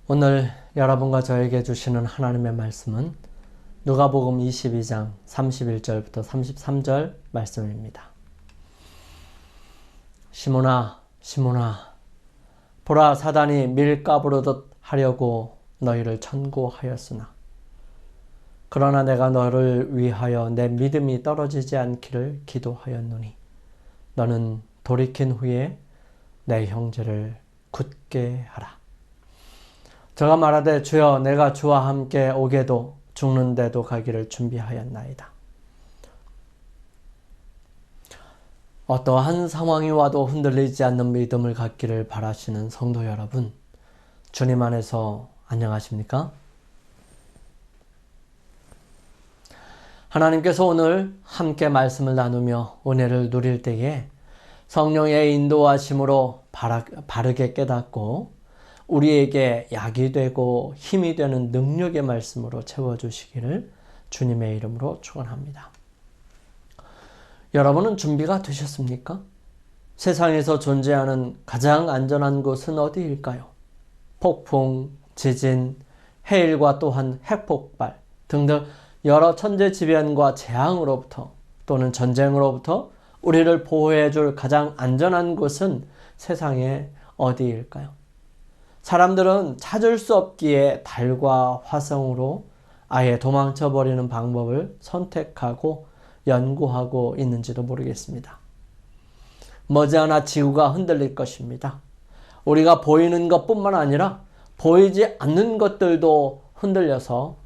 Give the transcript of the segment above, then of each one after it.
오늘 여러분과 저에게 주시는 하나님의 말씀은 누가복음 22장 31절부터 33절 말씀입니다. 시몬아, 시몬아, 보라, 사단이 밀가부르듯 하려고 너희를 천고하였으나 그러나 내가 너를 위하여 내 믿음이 떨어지지 않기를 기도하였노니 너는 돌이킨 후에 내 형제를 굳게 하라. 저가 말하되 주여, 내가 주와 함께 오게도 죽는데도 가기를 준비하였나이다. 어떠한 상황이 와도 흔들리지 않는 믿음을 갖기를 바라시는 성도 여러분, 주님 안에서 안녕하십니까? 하나님께서 오늘 함께 말씀을 나누며 은혜를 누릴 때에 성령의 인도하심으로 바르게 깨닫고 우리에게 약이 되고 힘이 되는 능력의 말씀으로 채워주시기를 주님의 이름으로 축원합니다. 여러분은 준비가 되셨습니까? 세상에서 존재하는 가장 안전한 곳은 어디일까요? 폭풍, 지진, 해일과 또한 핵폭발 등등 여러 천재지변과 재앙으로부터 또는 전쟁으로부터 우리를 보호해줄 가장 안전한 곳은 세상에 어디일까요? 사람들은 찾을 수 없기에 달과 화성으로 아예 도망쳐버리는 방법을 선택하고 연구하고 있는지도 모르겠습니다. 머지않아 지구가 흔들릴 것입니다. 우리가 보이는 것뿐만 아니라 보이지 않는 것들도 흔들려서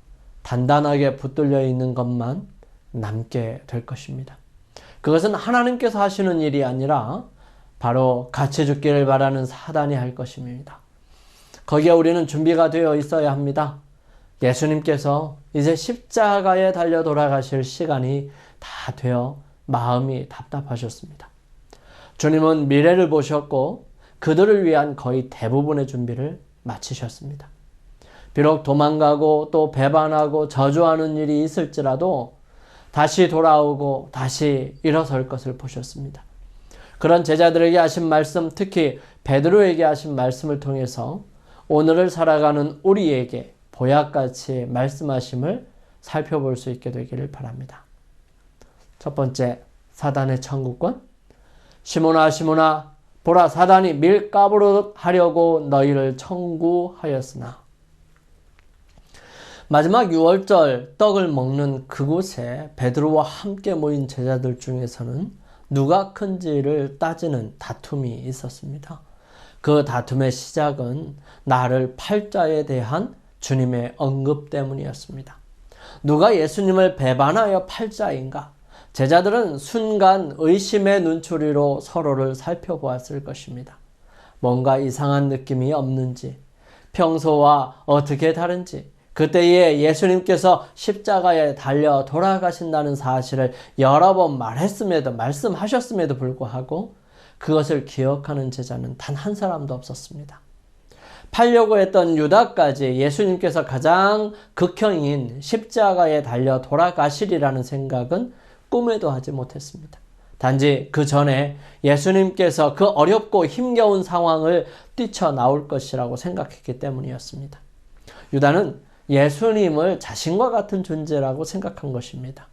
단단하게 붙들려 있는 것만 남게 될 것입니다. 그것은 하나님께서 하시는 일이 아니라 바로 같이 죽기를 바라는 사단이 할 것입니다. 거기에 우리는 준비가 되어 있어야 합니다. 예수님께서 이제 십자가에 달려 돌아가실 시간이 다 되어 마음이 답답하셨습니다. 주님은 미래를 보셨고 그들을 위한 거의 대부분의 준비를 마치셨습니다. 비록 도망가고 또 배반하고 저주하는 일이 있을지라도 다시 돌아오고 다시 일어설 것을 보셨습니다. 그런 제자들에게 하신 말씀, 특히 베드로에게 하신 말씀을 통해서 오늘을 살아가는 우리에게 보약같이 말씀하심을 살펴볼 수 있게 되기를 바랍니다. 첫 번째, 사단의 청구권. 시몬아, 시몬아, 보라, 사단이 밀가부르듯 하려고 너희를 청구하였으나. 마지막 6월절 떡을 먹는 그곳에 베드로와 함께 모인 제자들 중에서는 누가 큰지를 따지는 다툼이 있었습니다. 그 다툼의 시작은 나를 팔자에 대한 주님의 언급 때문이었습니다. 누가 예수님을 배반하여 팔자인가? 제자들은 순간 의심의 눈초리로 서로를 살펴보았을 것입니다. 뭔가 이상한 느낌이 없는지, 평소와 어떻게 다른지, 그때에 예수님께서 십자가에 달려 돌아가신다는 사실을 여러 번 말씀하셨음에도 불구하고 그것을 기억하는 제자는 단 한 사람도 없었습니다. 팔려고 했던 유다까지 예수님께서 가장 극형인 십자가에 달려 돌아가시리라는 생각은 꿈에도 하지 못했습니다. 단지 그 전에 예수님께서 그 어렵고 힘겨운 상황을 뛰쳐나올 것이라고 생각했기 때문이었습니다. 유다는 예수님을 자신과 같은 존재라고 생각한 것입니다.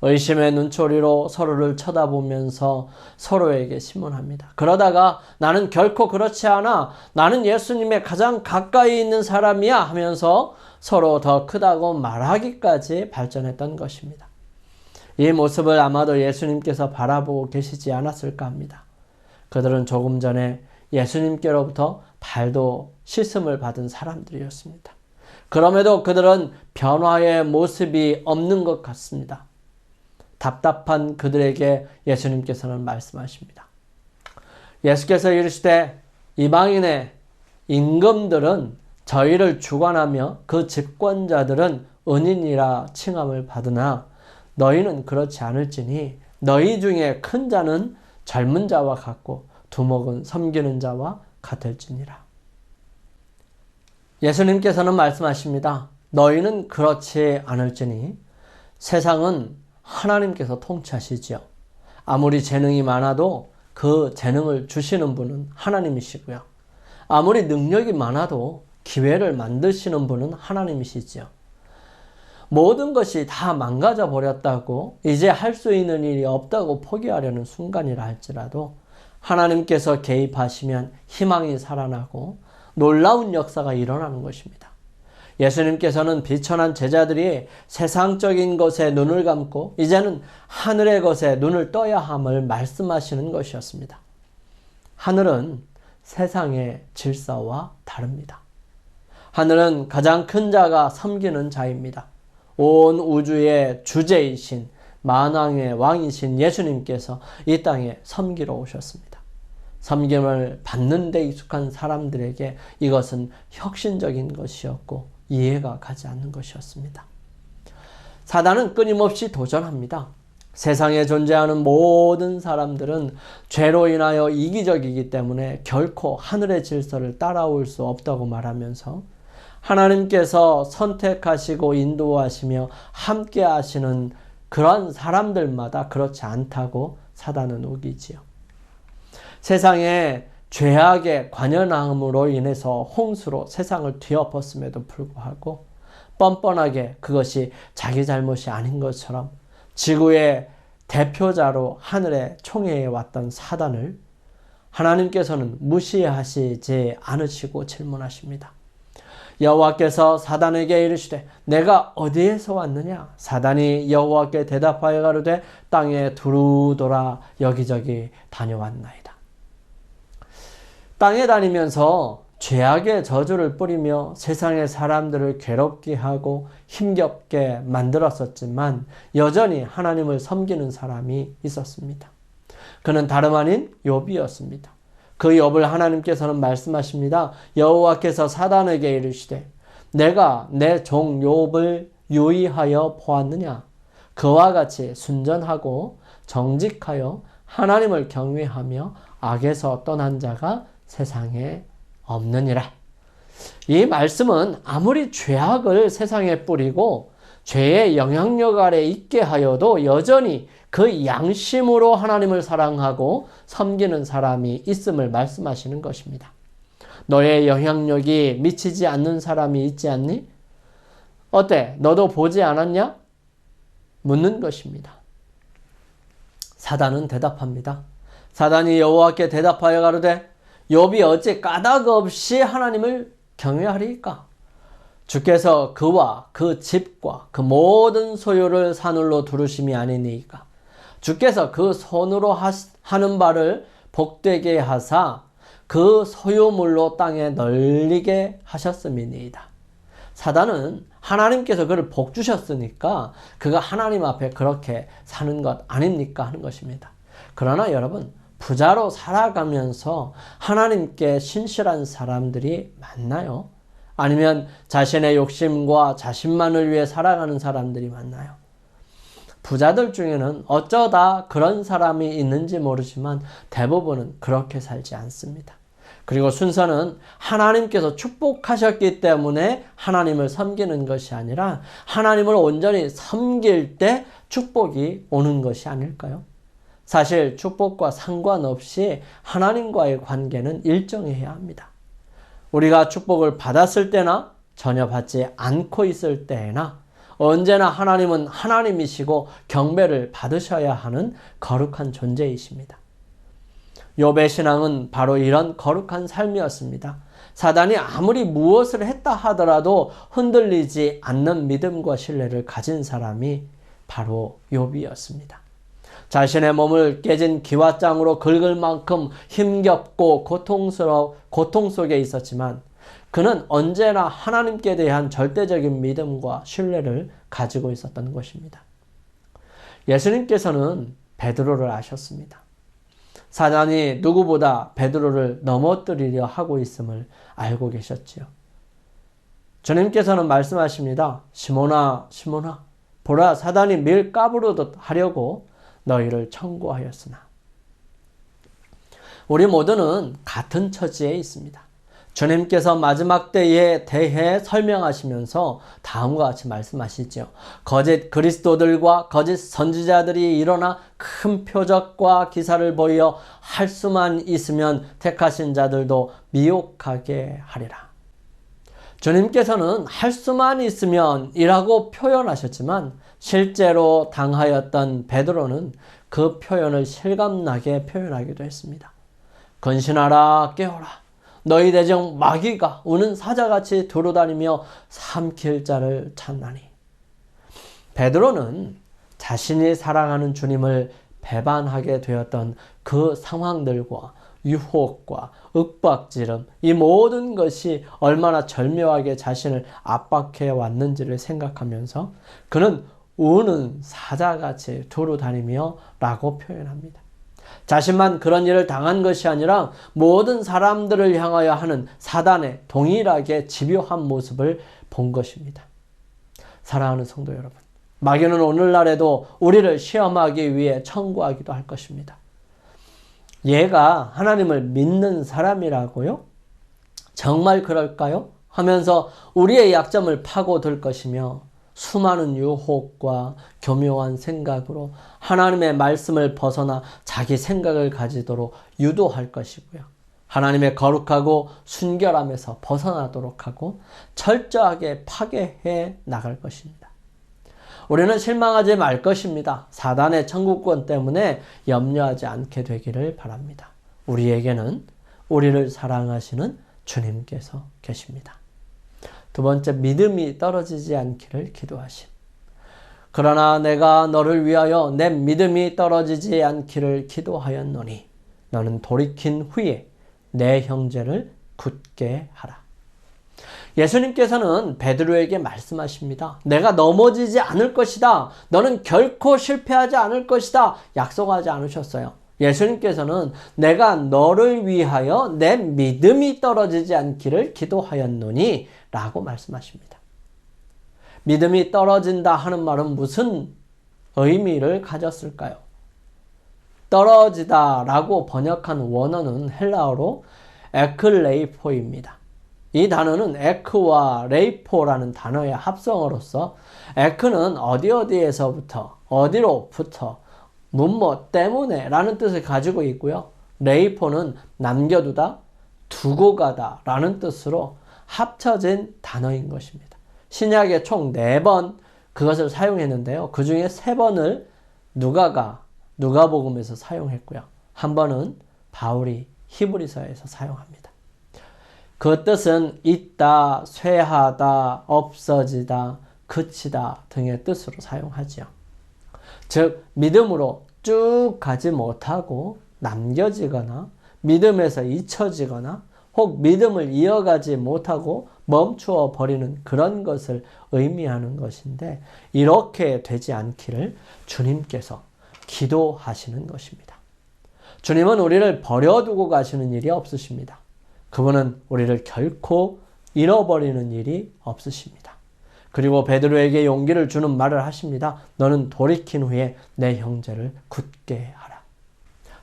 의심의 눈초리로 서로를 쳐다보면서 서로에게 신문합니다. 그러다가 나는 결코 그렇지 않아. 나는 예수님의 가장 가까이 있는 사람이야 하면서 서로 더 크다고 말하기까지 발전했던 것입니다. 이 모습을 아마도 예수님께서 바라보고 계시지 않았을까 합니다. 그들은 조금 전에 예수님께로부터 발도 씻음을 받은 사람들이었습니다. 그럼에도 그들은 변화의 모습이 없는 것 같습니다. 답답한 그들에게 예수님께서는 말씀하십니다. 예수께서 이르시되 이방인의 임금들은 저희를 주관하며 그 집권자들은 은인이라 칭함을 받으나 너희는 그렇지 않을지니 너희 중에 큰 자는 젊은 자와 같고 두목은 섬기는 자와 같을지니라. 예수님께서는 말씀하십니다. 너희는 그렇지 않을지니 세상은 하나님께서 통치하시지요. 아무리 재능이 많아도 그 재능을 주시는 분은 하나님이시고요. 아무리 능력이 많아도 기회를 만드시는 분은 하나님이시지요. 모든 것이 다 망가져 버렸다고 이제 할 수 있는 일이 없다고 포기하려는 순간이라 할지라도 하나님께서 개입하시면 희망이 살아나고 놀라운 역사가 일어나는 것입니다. 예수님께서는 비천한 제자들이 세상적인 것에 눈을 감고 이제는 하늘의 것에 눈을 떠야 함을 말씀하시는 것이었습니다. 하늘은 세상의 질서와 다릅니다. 하늘은 가장 큰 자가 섬기는 자입니다. 온 우주의 주제이신 만왕의 왕이신 예수님께서 이 땅에 섬기러 오셨습니다. 섬김을 받는 데 익숙한 사람들에게 이것은 혁신적인 것이었고 이해가 가지 않는 것이었습니다. 사단은 끊임없이 도전합니다. 세상에 존재하는 모든 사람들은 죄로 인하여 이기적이기 때문에 결코 하늘의 질서를 따라올 수 없다고 말하면서 하나님께서 선택하시고 인도하시며 함께 하시는 그런 사람들마다 그렇지 않다고 사단은 우기지요. 세상에 죄악의 관연함으로 인해서 홍수로 세상을 뒤엎었음에도 불구하고 뻔뻔하게 그것이 자기 잘못이 아닌 것처럼 지구의 대표자로 하늘에 총회해 왔던 사단을 하나님께서는 무시하시지 않으시고 질문하십니다. 여호와께서 사단에게 이르시되 내가 어디에서 왔느냐? 사단이 여호와께 대답하여 가로되 땅에 두루 돌아 여기저기 다녀왔나이다. 땅에 다니면서 죄악의 저주를 뿌리며 세상의 사람들을 괴롭게 하고 힘겹게 만들었었지만 여전히 하나님을 섬기는 사람이 있었습니다. 그는 다름 아닌 욥이었습니다. 그 욥을 하나님께서는 말씀하십니다. 여호와께서 사단에게 이르시되 내가 내 종 욥을 유의하여 보았느냐? 그와 같이 순전하고 정직하여 하나님을 경외하며 악에서 떠난 자가 세상에 없느니라. 이 말씀은 아무리 죄악을 세상에 뿌리고 죄의 영향력 아래 있게 하여도 여전히 그 양심으로 하나님을 사랑하고 섬기는 사람이 있음을 말씀하시는 것입니다. 너의 영향력이 미치지 않는 사람이 있지 않니? 어때? 너도 보지 않았냐? 묻는 것입니다. 사단은 대답합니다. 사단이 여호와께 대답하여 가로되 욥이 어찌 까닭 없이 하나님을 경외하리이까? 주께서 그와 그 집과 그 모든 소유를 사늘로 두르심이 아니니이까? 주께서 그 손으로 하는 바를 복되게 하사 그 소유물로 땅에 널리게 하셨음이니이다. 사단은 하나님께서 그를 복 주셨으니까 그가 하나님 앞에 그렇게 사는 것 아닙니까? 하는 것입니다. 그러나 여러분, 부자로 살아가면서 하나님께 신실한 사람들이 많나요? 아니면 자신의 욕심과 자신만을 위해 살아가는 사람들이 많나요? 부자들 중에는 어쩌다 그런 사람이 있는지 모르지만 대부분은 그렇게 살지 않습니다. 그리고 순서는 하나님께서 축복하셨기 때문에 하나님을 섬기는 것이 아니라 하나님을 온전히 섬길 때 축복이 오는 것이 아닐까요? 사실 축복과 상관없이 하나님과의 관계는 일정해야 합니다. 우리가 축복을 받았을 때나 전혀 받지 않고 있을 때나 언제나 하나님은 하나님이시고 경배를 받으셔야 하는 거룩한 존재이십니다. 욥의 신앙은 바로 이런 거룩한 삶이었습니다. 사단이 아무리 무엇을 했다 하더라도 흔들리지 않는 믿음과 신뢰를 가진 사람이 바로 욥이었습니다. 자신의 몸을 깨진 기와장으로 긁을 만큼 힘겹고 고통 속에 있었지만 그는 언제나 하나님께 대한 절대적인 믿음과 신뢰를 가지고 있었던 것입니다. 예수님께서는 베드로를 아셨습니다. 사단이 누구보다 베드로를 넘어뜨리려 하고 있음을 알고 계셨지요. 주님께서는 말씀하십니다. 시몬아, 시몬아, 보라, 사단이 밀 까부르듯 하려고 너희를 청구하였으나. 우리 모두는 같은 처지에 있습니다. 주님께서 마지막 때에 대해 설명하시면서 다음과 같이 말씀하시죠. 거짓 그리스도들과 거짓 선지자들이 일어나 큰 표적과 기사를 보여 할 수만 있으면 택하신 자들도 미혹하게 하리라. 주님께서는 할 수만 있으면 이라고 표현하셨지만 실제로 당하였던 베드로는 그 표현을 실감나게 표현하기도 했습니다. 근신하라 깨어라 너희 대적 마귀가 우는 사자같이 두루다니며 삼킬 자를 찾나니. 베드로는 자신이 사랑하는 주님을 배반하게 되었던 그 상황들과 유혹과 윽박지름, 이 모든 것이 얼마나 절묘하게 자신을 압박해 왔는지를 생각하면서 그는 우는 사자같이 두루다니며 라고 표현합니다. 자신만 그런 일을 당한 것이 아니라 모든 사람들을 향하여 하는 사단의 동일하게 집요한 모습을 본 것입니다. 사랑하는 성도 여러분, 마귀는 오늘날에도 우리를 시험하기 위해 청구하기도 할 것입니다. 얘가 하나님을 믿는 사람이라고요? 정말 그럴까요? 하면서 우리의 약점을 파고들 것이며 수많은 유혹과 교묘한 생각으로 하나님의 말씀을 벗어나 자기 생각을 가지도록 유도할 것이고요. 하나님의 거룩하고 순결함에서 벗어나도록 하고 철저하게 파괴해 나갈 것입니다. 우리는 실망하지 말 것입니다. 사단의 청구권 때문에 염려하지 않게 되기를 바랍니다. 우리에게는 우리를 사랑하시는 주님께서 계십니다. 두 번째, 믿음이 떨어지지 않기를 기도하심. 그러나 내가 너를 위하여 내 믿음이 떨어지지 않기를 기도하였노니 너는 돌이킨 후에 내 형제를 굳게 하라. 예수님께서는 베드로에게 말씀하십니다. 내가 넘어지지 않을 것이다. 너는 결코 실패하지 않을 것이다. 약속하지 않으셨어요. 예수님께서는 내가 너를 위하여 내 믿음이 떨어지지 않기를 기도하였노니 라고 말씀하십니다. 믿음이 떨어진다 하는 말은 무슨 의미를 가졌을까요? 떨어지다 라고 번역한 원어는 헬라어로 에클레이포입니다. 이 단어는 에크와 레이포라는 단어의 합성어로서 에크는 어디에서부터 어디로부터 무엇 때문에 라는 뜻을 가지고 있고요. 레이포는 남겨두다, 두고 가다 라는 뜻으로 합쳐진 단어인 것입니다. 신약에 총 4번 그것을 사용했는데요. 그 중에 3번을 누가복음에서 사용했고요. 한 번은 바울이 히브리서에서 사용합니다. 그 뜻은 있다, 쇠하다, 없어지다, 그치다 등의 뜻으로 사용하지요. 즉 믿음으로 쭉 가지 못하고 남겨지거나 믿음에서 잊혀지거나 혹 믿음을 이어가지 못하고 멈추어 버리는 그런 것을 의미하는 것인데 이렇게 되지 않기를 주님께서 기도하시는 것입니다. 주님은 우리를 버려두고 가시는 일이 없으십니다. 그분은 우리를 결코 잃어버리는 일이 없으십니다. 그리고 베드로에게 용기를 주는 말을 하십니다. 너는 돌이킨 후에 내 형제를 굳게 하라.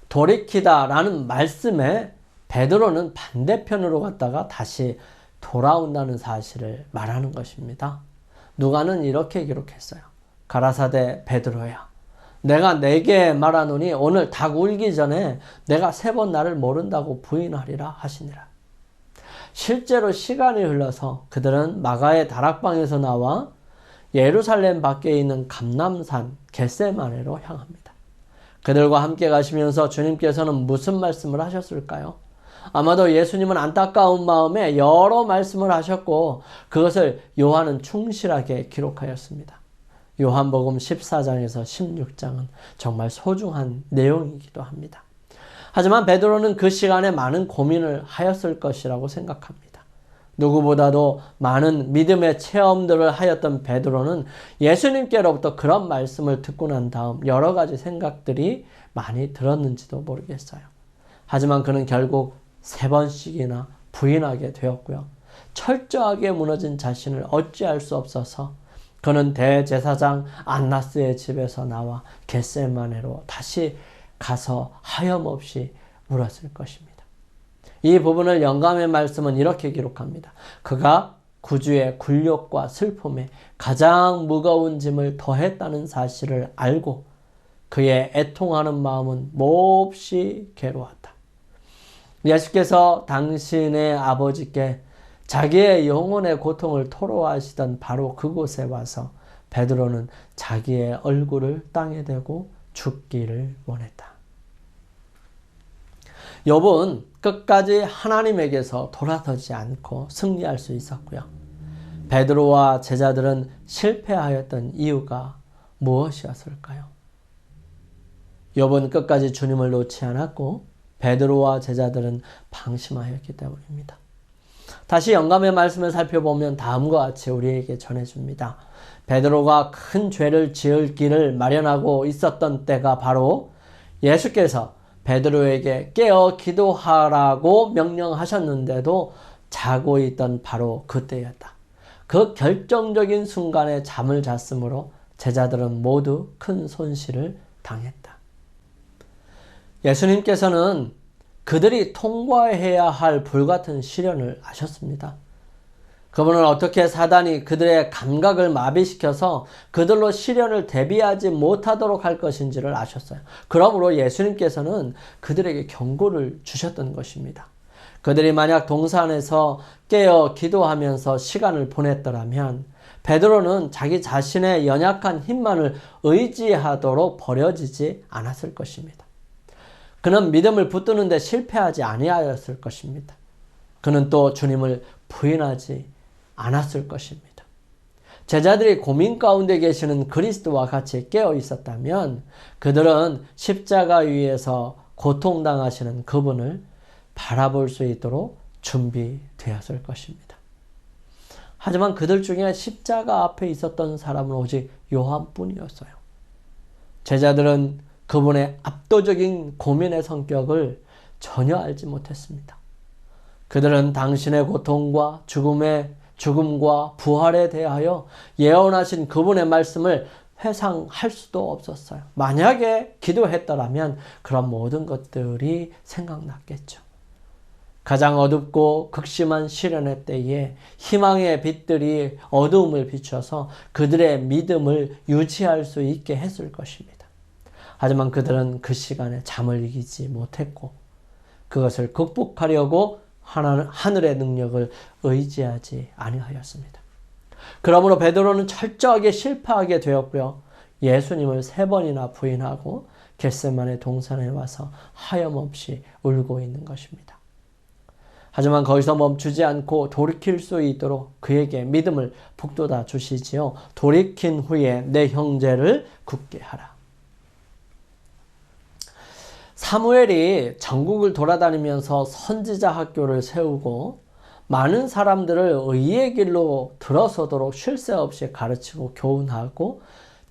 돌이키다 라는 말씀에 베드로는 반대편으로 갔다가 다시 돌아온다는 사실을 말하는 것입니다. 누가는 이렇게 기록했어요. 가라사대 베드로야, 내가 네게 말하노니 오늘 닭 울기 전에 내가 3번 나를 모른다고 부인하리라 하시니라. 실제로 시간이 흘러서 그들은 마가의 다락방에서 나와 예루살렘 밖에 있는 감람산 겟세마네로 향합니다. 그들과 함께 가시면서 주님께서는 무슨 말씀을 하셨을까요? 아마도 예수님은 안타까운 마음에 여러 말씀을 하셨고 그것을 요한은 충실하게 기록하였습니다. 요한복음 14장에서 16장은 정말 소중한 내용이기도 합니다. 하지만 베드로는 그 시간에 많은 고민을 하였을 것이라고 생각합니다. 누구보다도 많은 믿음의 체험들을 하였던 베드로는 예수님께로부터 그런 말씀을 듣고 난 다음 여러 가지 생각들이 많이 들었는지도 모르겠어요. 하지만 그는 결국 3번씩이나 부인하게 되었고요. 철저하게 무너진 자신을 어찌할 수 없어서 그는 대제사장 안나스의 집에서 나와 겟세마네로 다시 가서 하염없이 울었을 것입니다. 이 부분을 영감의 말씀은 이렇게 기록합니다. 그가 구주의 굴욕과 슬픔에 가장 무거운 짐을 더했다는 사실을 알고 그의 애통하는 마음은 몹시 괴로웠다. 예수께서 당신의 아버지께 자기의 영혼의 고통을 토로하시던 바로 그곳에 와서 베드로는 자기의 얼굴을 땅에 대고 죽기를 원했다. 욥은 끝까지 하나님에게서 돌아서지 않고 승리할 수 있었고요. 베드로와 제자들은 실패하였던 이유가 무엇이었을까요? 욥은 끝까지 주님을 놓지 않았고 베드로와 제자들은 방심하였기 때문입니다. 다시 영감의 말씀을 살펴보면 다음과 같이 우리에게 전해줍니다. 베드로가 큰 죄를 지을 길을 마련하고 있었던 때가 바로 예수께서 베드로에게 깨어 기도하라고 명령하셨는데도 자고 있던 바로 그때였다. 그 결정적인 순간에 잠을 잤으므로 제자들은 모두 큰 손실을 당했다. 예수님께서는 그들이 통과해야 할 불같은 시련을 아셨습니다. 그분은 어떻게 사단이 그들의 감각을 마비시켜서 그들로 시련을 대비하지 못하도록 할 것인지를 아셨어요. 그러므로 예수님께서는 그들에게 경고를 주셨던 것입니다. 그들이 만약 동산에서 깨어 기도하면서 시간을 보냈더라면 베드로는 자기 자신의 연약한 힘만을 의지하도록 버려지지 않았을 것입니다. 그는 믿음을 붙드는 데 실패하지 아니하였을 것입니다. 그는 또 주님을 부인하지 않았을 것입니다. 제자들이 고민 가운데 계시는 그리스도와 같이 깨어 있었다면 그들은 십자가 위에서 고통당하시는 그분을 바라볼 수 있도록 준비되었을 것입니다. 하지만 그들 중에 십자가 앞에 있었던 사람은 오직 요한뿐이었어요. 제자들은 그분의 압도적인 고민의 성격을 전혀 알지 못했습니다. 그들은 당신의 고통과 죽음과 부활에 대하여 예언하신 그분의 말씀을 회상할 수도 없었어요. 만약에 기도했더라면 그런 모든 것들이 생각났겠죠. 가장 어둡고 극심한 시련의 때에 희망의 빛들이 어두움을 비춰서 그들의 믿음을 유지할 수 있게 했을 것입니다. 하지만 그들은 그 시간에 잠을 이기지 못했고 그것을 극복하려고 하늘의 능력을 의지하지 아니하였습니다. 그러므로 베드로는 철저하게 실패하게 되었고요. 예수님을 3번이나 부인하고 겟세마네 동산에 와서 하염없이 울고 있는 것입니다. 하지만 거기서 멈추지 않고 돌이킬 수 있도록 그에게 믿음을 북돋아 주시지요. 돌이킨 후에 내 형제를 굳게 하라. 사무엘이 전국을 돌아다니면서 선지자 학교를 세우고 많은 사람들을 의의 길로 들어서도록 쉴 새 없이 가르치고 교훈하고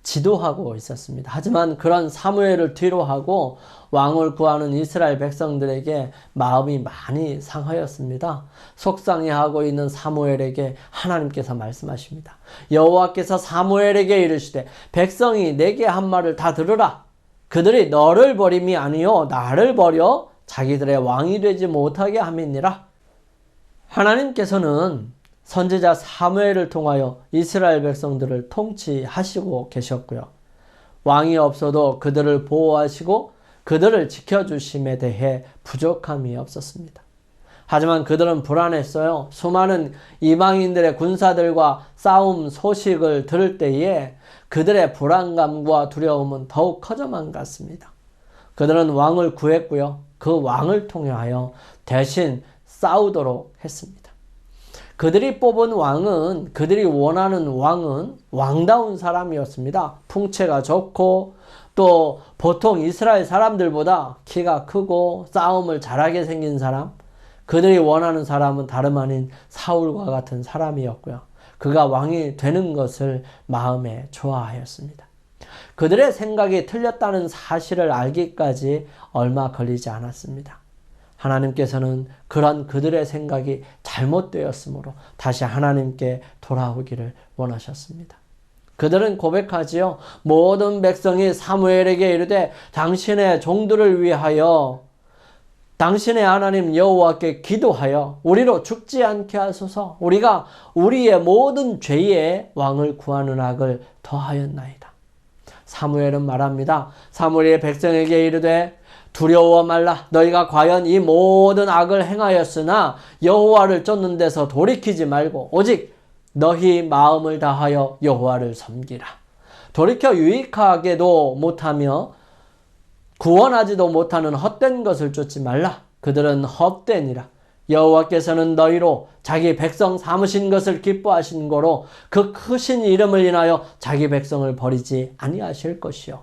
지도하고 있었습니다. 하지만 그런 사무엘을 뒤로하고 왕을 구하는 이스라엘 백성들에게 마음이 많이 상하였습니다. 속상해하고 있는 사무엘에게 하나님께서 말씀하십니다. 여호와께서 사무엘에게 이르시되 백성이 내게 한 말을 다 들으라. 그들이 너를 버림이 아니요 나를 버려 자기들의 왕이 되지 못하게 함이니라. 하나님께서는 선지자 사무엘을 통하여 이스라엘 백성들을 통치하시고 계셨고요. 왕이 없어도 그들을 보호하시고 그들을 지켜주심에 대해 부족함이 없었습니다. 하지만 그들은 불안했어요. 수많은 이방인들의 군사들과 싸움 소식을 들을 때에 그들의 불안감과 두려움은 더욱 커져만 갔습니다. 그들은 왕을 구했고요. 그 왕을 통하여 대신 싸우도록 했습니다. 그들이 뽑은 왕은, 그들이 원하는 왕은 왕다운 사람이었습니다. 풍채가 좋고 또 보통 이스라엘 사람들보다 키가 크고 싸움을 잘하게 생긴 사람, 그들이 원하는 사람은 다름 아닌 사울과 같은 사람이었고요. 그가 왕이 되는 것을 마음에 좋아하였습니다. 그들의 생각이 틀렸다는 사실을 알기까지 얼마 걸리지 않았습니다. 하나님께서는 그런 그들의 생각이 잘못되었으므로 다시 하나님께 돌아오기를 원하셨습니다. 그들은 고백하지요. 모든 백성이 사무엘에게 이르되 당신의 종들을 위하여 당신의 하나님 여호와께 기도하여 우리로 죽지 않게 하소서. 우리가 우리의 모든 죄에 왕을 구하는 악을 더하였나이다. 사무엘은 말합니다. 사무엘이 백성에게 이르되 두려워 말라. 너희가 과연 이 모든 악을 행하였으나 여호와를 쫓는 데서 돌이키지 말고 오직 너희 마음을 다하여 여호와를 섬기라. 돌이켜 유익하게도 못하며 구원하지도 못하는 헛된 것을 쫓지 말라. 그들은 헛되니라. 여호와께서는 너희로 자기 백성 삼으신 것을 기뻐하신 거로 그 크신 이름을 인하여 자기 백성을 버리지 아니하실 것이요.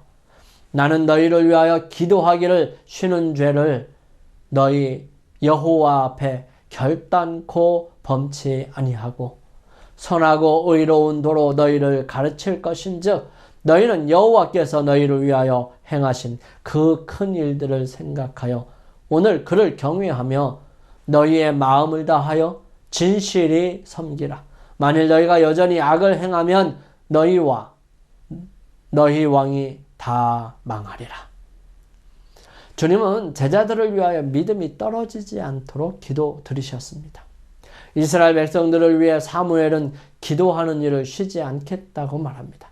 나는 너희를 위하여 기도하기를 쉬는 죄를 너희 여호와 앞에 결단코 범치 아니하고 선하고 의로운 도로 너희를 가르칠 것인즉 너희는 여호와께서 너희를 위하여 행하신 그 큰 일들을 생각하여 오늘 그를 경외하며 너희의 마음을 다하여 진실이 섬기라. 만일 너희가 여전히 악을 행하면 너희와 너희 왕이 다 망하리라. 주님은 제자들을 위하여 믿음이 떨어지지 않도록 기도 드리셨습니다. 이스라엘 백성들을 위해 사무엘은 기도하는 일을 쉬지 않겠다고 말합니다.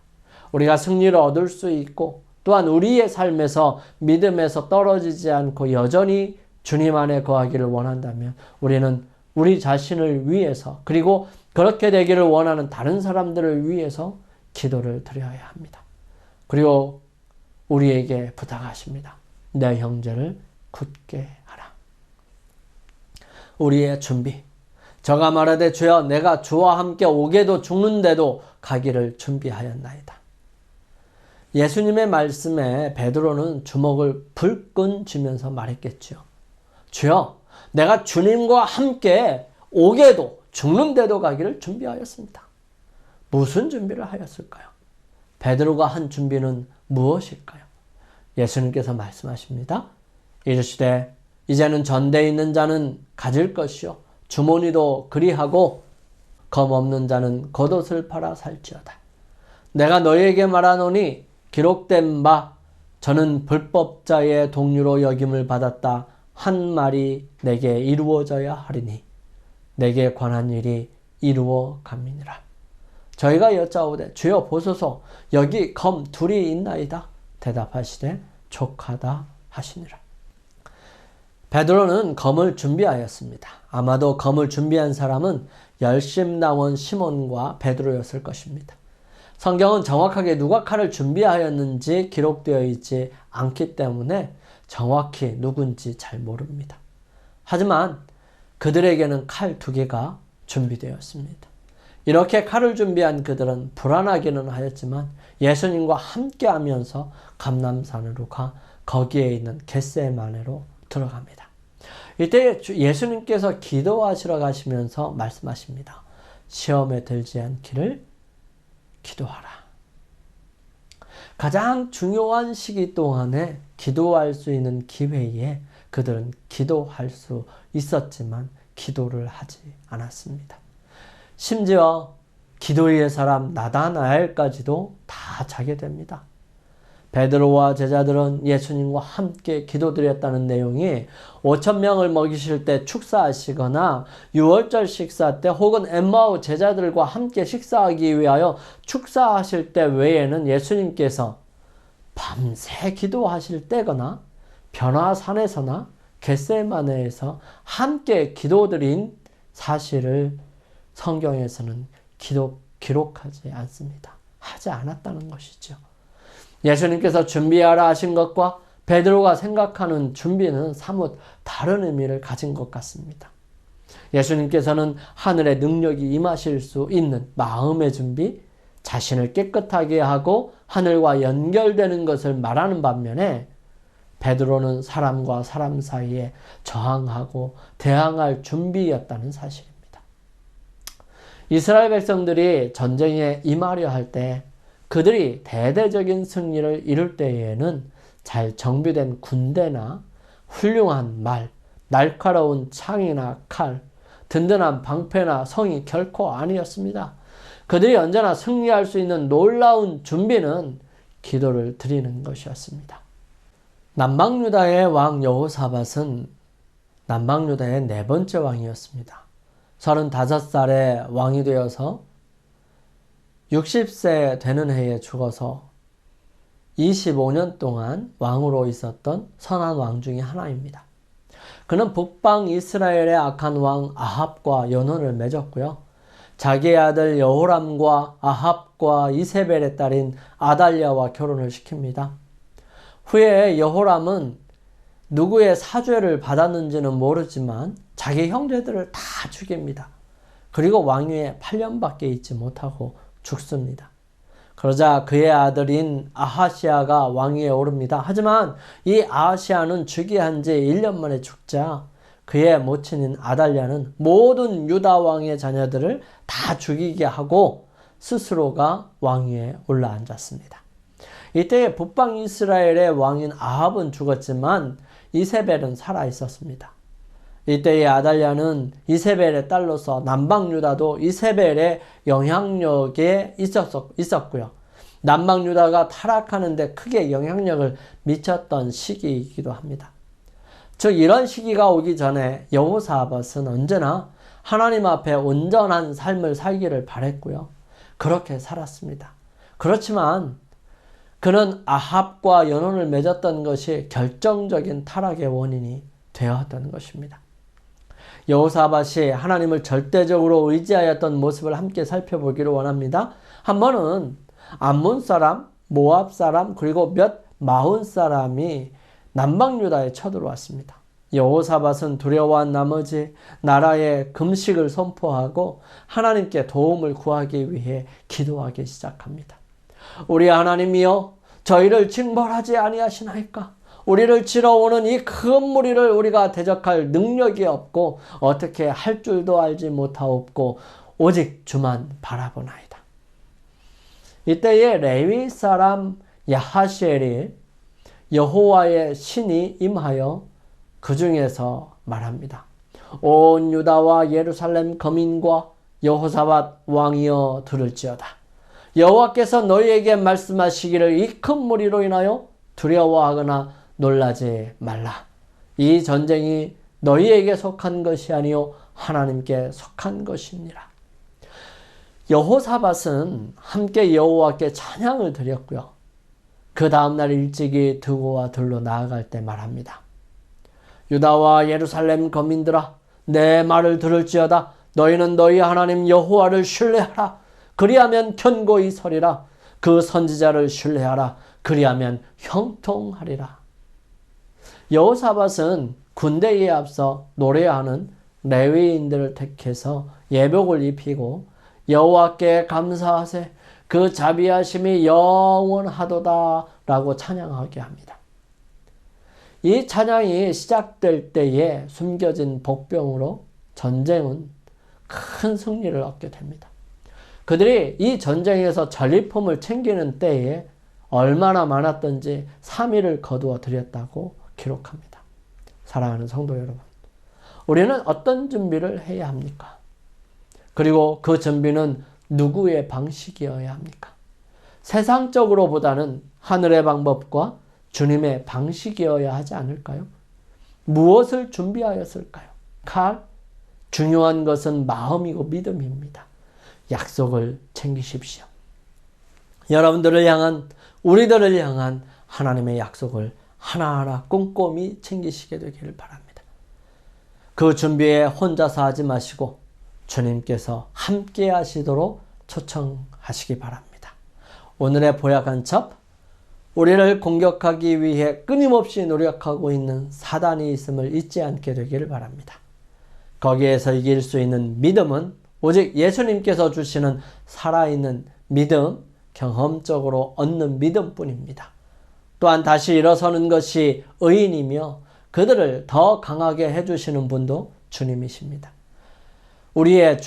우리가 승리를 얻을 수 있고 또한 우리의 삶에서 믿음에서 떨어지지 않고 여전히 주님 안에 거하기를 원한다면 우리는 우리 자신을 위해서 그리고 그렇게 되기를 원하는 다른 사람들을 위해서 기도를 드려야 합니다. 그리고 우리에게 부탁하십니다. 내 형제를 굳게 하라. 우리의 준비. 저가 말하되 주여 내가 주와 함께 오게도 죽는데도 가기를 준비하였나이다. 예수님의 말씀에 베드로는 주먹을 불끈 쥐면서 말했겠죠. 주여 내가 주님과 함께 오게도 죽는데도 가기를 준비하였습니다. 무슨 준비를 하였을까요? 베드로가 한 준비는 무엇일까요? 예수님께서 말씀하십니다. 이르시되 이제는 전대에 있는 자는 가질 것이요 주머니도 그리하고 검 없는 자는 겉옷을 팔아 살지어다. 내가 너희에게 말하노니 기록된 바 저는 불법자의 동류로 여김을 받았다 한 말이 내게 이루어져야 하리니 내게 관한 일이 이루어 감이니라. 저희가 여짜오되 주여 보소서 여기 검 둘이 있나이다. 대답하시되 족하다 하시니라. 베드로는 검을 준비하였습니다. 아마도 검을 준비한 사람은 열심나원 시몬과 베드로였을 것입니다. 성경은 정확하게 누가 칼을 준비하였는지 기록되어 있지 않기 때문에 정확히 누군지 잘 모릅니다. 하지만 그들에게는 칼 2개가 준비되었습니다. 이렇게 칼을 준비한 그들은 불안하기는 하였지만 예수님과 함께 하면서 감람산으로 가 거기에 있는 겟세마네로 들어갑니다. 이때 예수님께서 기도하시러 가시면서 말씀하십니다. 시험에 들지 않기를 기도하라. 가장 중요한 시기 동안에 기도할 수 있는 기회에 그들은 기도할 수 있었지만 기도를 하지 않았습니다. 심지어 기도의 사람 나다나엘까지도 다 자게 됩니다. 베드로와 제자들은 예수님과 함께 기도드렸다는 내용이 5,000명을 먹이실 때 축사하시거나 유월절 식사 때 혹은 엠마오 제자들과 함께 식사하기 위하여 축사하실 때 외에는 예수님께서 밤새 기도하실 때거나 변화산에서나 겟세마네에서 함께 기도드린 사실을 성경에서는 기록하지 않습니다. 하지 않았다는 것이죠. 예수님께서 준비하라 하신 것과 베드로가 생각하는 준비는 사뭇 다른 의미를 가진 것 같습니다. 예수님께서는 하늘의 능력이 임하실 수 있는 마음의 준비, 자신을 깨끗하게 하고 하늘과 연결되는 것을 말하는 반면에 베드로는 사람과 사람 사이에 저항하고 대항할 준비였다는 사실입니다. 이스라엘 백성들이 전쟁에 임하려 할 때 그들이 대대적인 승리를 이룰 때에는 잘 정비된 군대나 훌륭한 말, 날카로운 창이나 칼, 든든한 방패나 성이 결코 아니었습니다. 그들이 언제나 승리할 수 있는 놀라운 준비는 기도를 드리는 것이었습니다. 남방유다의 왕 여호사밧은 남방유다의 4번째 왕이었습니다. 35살에 왕이 되어서 60세 되는 해에 죽어서 25년 동안 왕으로 있었던 선한 왕 중에 하나입니다. 그는 북방 이스라엘의 악한 왕 아합과 연혼을 맺었고요. 자기의 아들 여호람과 아합과 이세벨의 딸인 아달랴와 결혼을 시킵니다. 후에 여호람은 누구의 사죄를 받았는지는 모르지만 자기 형제들을 다 죽입니다. 그리고 왕위에 8년밖에 있지 못하고 죽습니다. 그러자 그의 아들인 아하시아가 왕위에 오릅니다. 하지만 이 아하시아는 즉위한 지 1년 만에 죽자 그의 모친인 아달랴는 모든 유다 왕의 자녀들을 다 죽이게 하고 스스로가 왕위에 올라앉았습니다. 이때 북방 이스라엘의 왕인 아합은 죽었지만 이세벨은 살아 있었습니다. 이때의 아달랴는 이세벨의 딸로서 남방 유다도 이세벨의 영향력에 있었고요. 남방 유다가 타락하는 데 크게 영향력을 미쳤던 시기이기도 합니다. 즉 이런 시기가 오기 전에 여호사밧은 언제나 하나님 앞에 온전한 삶을 살기를 바랬고요. 그렇게 살았습니다. 그렇지만 그는 아합과 연혼을 맺었던 것이 결정적인 타락의 원인이 되었던 것입니다. 여호사밧이 하나님을 절대적으로 의지하였던 모습을 함께 살펴보기를 원합니다. 한 번은 암몬 사람, 모압 사람, 그리고 몇 마흔 사람이 남방 유다에 쳐들어왔습니다. 여호사밧은 두려워한 나머지 나라에 금식을 선포하고 하나님께 도움을 구하기 위해 기도하기 시작합니다. 우리 하나님이여, 저희를 징벌하지 아니하시나이까? 우리를 치러 오는 이 큰 무리를 우리가 대적할 능력이 없고 어떻게 할 줄도 알지 못하옵고 오직 주만 바라보나이다. 이때에 레위 사람 야하시엘이 여호와의 신이 임하여 그 중에서 말합니다. 온 유다와 예루살렘 거민과 여호사밧 왕이여 들을지어다. 여호와께서 너희에게 말씀하시기를 이 큰 무리로 인하여 두려워하거나 놀라지 말라. 이 전쟁이 너희에게 속한 것이 아니요 하나님께 속한 것이니라. 여호사밧은 함께 여호와께 찬양을 드렸고요. 그 다음날 일찍이 두고와 들로 나아갈 때 말합니다. 유다와 예루살렘 거민들아, 내 말을 들을지어다. 너희는 너희 하나님 여호와를 신뢰하라. 그리하면 견고히 서리라. 그 선지자를 신뢰하라. 그리하면 형통하리라. 여호사밧은 군대에 앞서 노래하는 레위인들을 택해서 예복을 입히고 여호와께 감사하세, 그 자비하심이 영원하도다 라고 찬양하게 합니다. 이 찬양이 시작될 때에 숨겨진 복병으로 전쟁은 큰 승리를 얻게 됩니다. 그들이 이 전쟁에서 전리품을 챙기는 때에 얼마나 많았던지 3일을 거두어 드렸다고 기록합니다. 사랑하는 성도 여러분, 우리는 어떤 준비를 해야 합니까? 그리고 그 준비는 누구의 방식이어야 합니까? 세상적으로보다는 하늘의 방법과 주님의 방식이어야 하지 않을까요? 무엇을 준비하였을까요? 중요한 것은 마음이고 믿음입니다. 약속을 챙기십시오. 여러분들을 향한, 우리들을 향한 하나님의 약속을 하나하나 꼼꼼히 챙기시게 되기를 바랍니다. 그 준비에 혼자서 하지 마시고 주님께서 함께 하시도록 초청하시기 바랍니다. 오늘의 보약 한 첩, 우리를 공격하기 위해 끊임없이 노력하고 있는 사단이 있음을 잊지 않게 되기를 바랍니다. 거기에서 이길 수 있는 믿음은 오직 예수님께서 주시는 살아있는 믿음, 경험적으로 얻는 믿음뿐입니다. 또한 다시 일어서는 것이 의인이며 그들을 더 강하게 해주시는 분도 주님이십니다. 우리의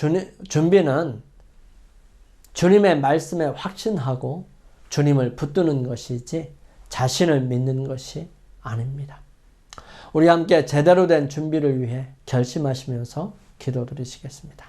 준비는 주님의 말씀에 확신하고 주님을 붙드는 것이지 자신을 믿는 것이 아닙니다. 우리 함께 제대로 된 준비를 위해 결심하시면서 기도드리시겠습니다.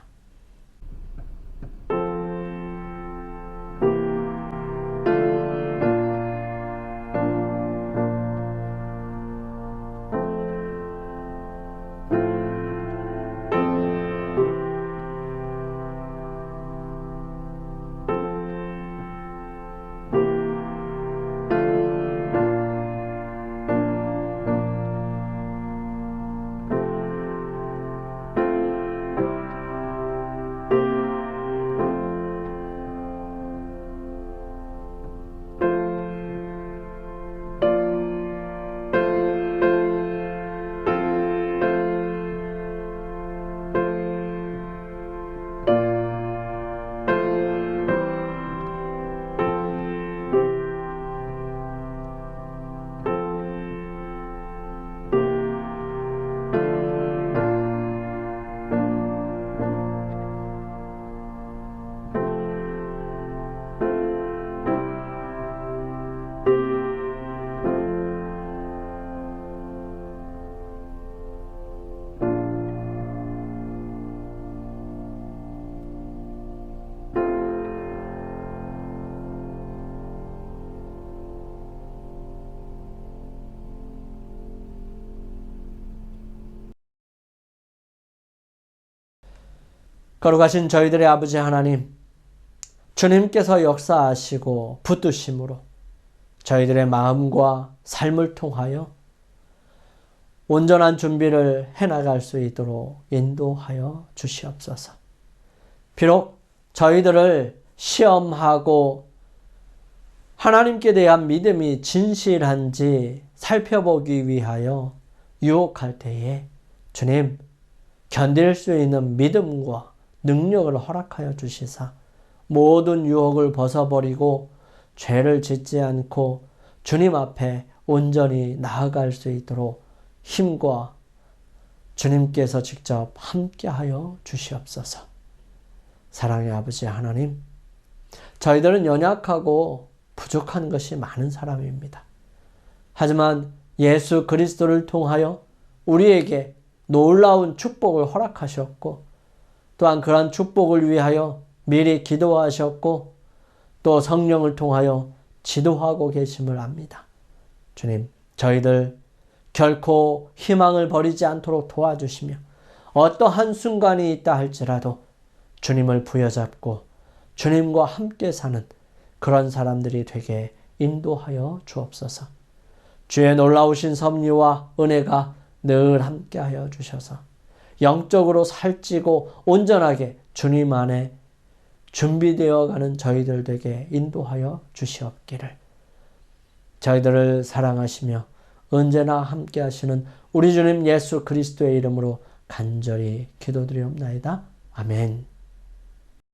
거룩하신 저희들의 아버지 하나님, 주님께서 역사하시고 붙드심으로 저희들의 마음과 삶을 통하여 온전한 준비를 해나갈 수 있도록 인도하여 주시옵소서. 비록 저희들을 시험하고 하나님께 대한 믿음이 진실한지 살펴보기 위하여 유혹할 때에 주님, 견딜 수 있는 믿음과 능력을 허락하여 주시사 모든 유혹을 벗어버리고 죄를 짓지 않고 주님 앞에 온전히 나아갈 수 있도록 힘과 주님께서 직접 함께하여 주시옵소서. 사랑의 아버지 하나님, 저희들은 연약하고 부족한 것이 많은 사람입니다. 하지만 예수 그리스도를 통하여 우리에게 놀라운 축복을 허락하셨고 또한 그러한 축복을 위하여 미리 기도하셨고 또 성령을 통하여 지도하고 계심을 압니다. 주님, 저희들 결코 희망을 버리지 않도록 도와주시며 어떠한 순간이 있다 할지라도 주님을 부여잡고 주님과 함께 사는 그런 사람들이 되게 인도하여 주옵소서. 주의 놀라우신 섭리와 은혜가 늘 함께하여 주셔서 영적으로 살찌고 온전하게 주님 안에 준비되어가는 저희들 되게 인도하여 주시옵기를. 저희들을 사랑하시며 언제나 함께하시는 우리 주님 예수 그리스도의 이름으로 간절히 기도드리옵나이다. 아멘.